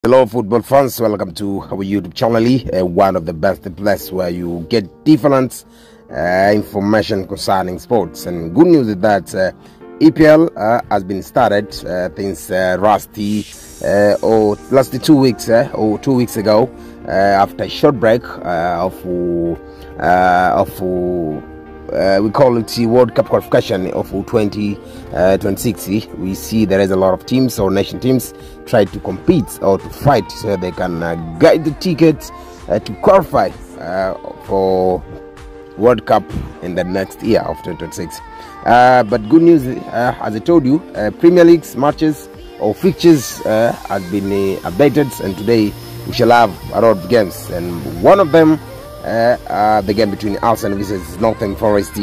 Hello football fans, welcome to our YouTube channel, one of the best places where you get different information concerning sports. And good news is that EPL has been started since last 2 weeks or 2 weeks ago, after a short break we call it the World Cup qualification of 2026. We see there is a lot of teams or nation teams try to compete or to fight so they can get the tickets to qualify for World Cup in the next year of 2026. But good news, as I told you, Premier League's matches or fixtures has been updated, and today we shall have a lot of games, and one of them the game between Aston versus Nottingham Forest,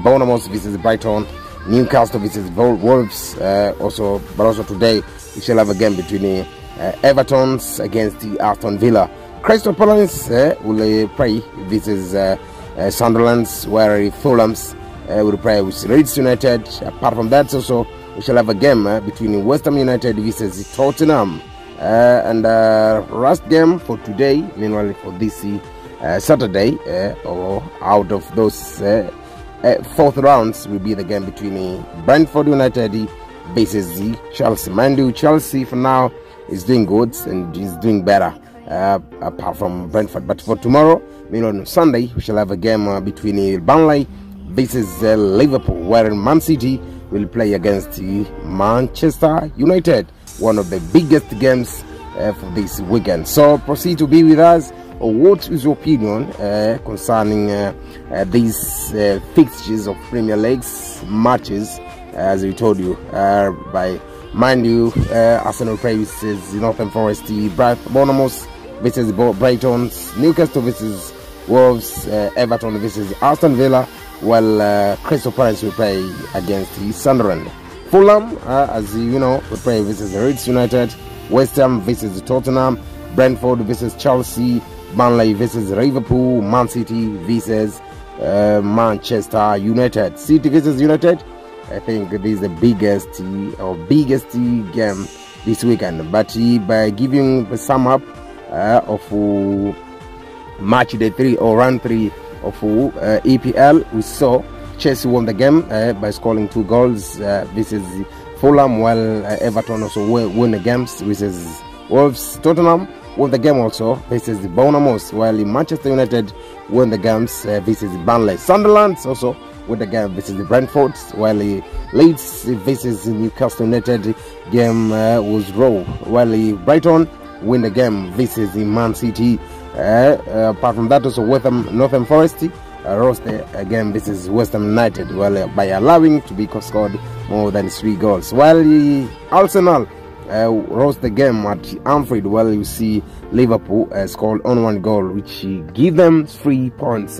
Bournemouth versus Brighton, Newcastle versus Wolves. Also today we shall have a game between Everton against the Aston Villa. Crystal Palace will play versus Sunderland, where Fulham will play with Leeds United. Apart from that, also we shall have a game between West Ham United versus Tottenham. And last game for today, meanwhile for this Saturday, or out of those fourth rounds, will be the game between Brentford United versus Chelsea. Mind you, Chelsea for now is doing good and is doing better apart from Brentford. But for tomorrow, on Sunday, we shall have a game between Burnley versus Liverpool, where Man City will play against Manchester United, one of the biggest games for this weekend. So proceed to be with us. What is your opinion concerning these fixtures of Premier League's matches? As we told you, mind you, Arsenal play versus Nottingham Forest, Bournemouth versus Brighton, Newcastle versus Wolves, Everton versus Aston Villa, while Crystal Palace will play against Sunderland. Fulham, as you know, will play versus Leeds United, West Ham versus Tottenham, Brentford versus Chelsea, Burnley versus Liverpool, Man City versus Manchester United. City versus United, I think this is the biggest game this weekend. But by giving the sum up of match day 3 or round 3 of EPL, we saw Chelsea won the game by scoring 2 goals versus Fulham, while Everton also won the games versus Wolves. Tottenham won the game also versus Bournemouth, while Manchester United won the games versus Burnley. Sunderland also won the game versus Brentford, while Leeds versus Newcastle United game was draw, while Brighton won the game versus Man City. Apart from that, also Nottingham Forest lost the game versus West Ham United, well, by allowing to be scored more than 3 goals, while Arsenal lost the game at Anfield. Well, you see Liverpool scored on 1 goal, which give them 3 points.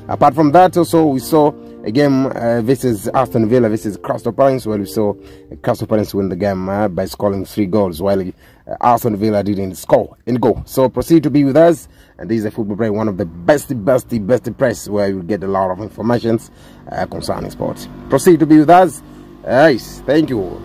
Apart from that, also we saw a game versus Aston Villa versus Crystal Palace, where we saw Crystal Palace win the game by scoring 3 goals, while Aston Villa didn't score in goal. So proceed to be with us, and this is a football break, one of the best press where you get a lot of information concerning sports. Proceed to be with us. Thank you.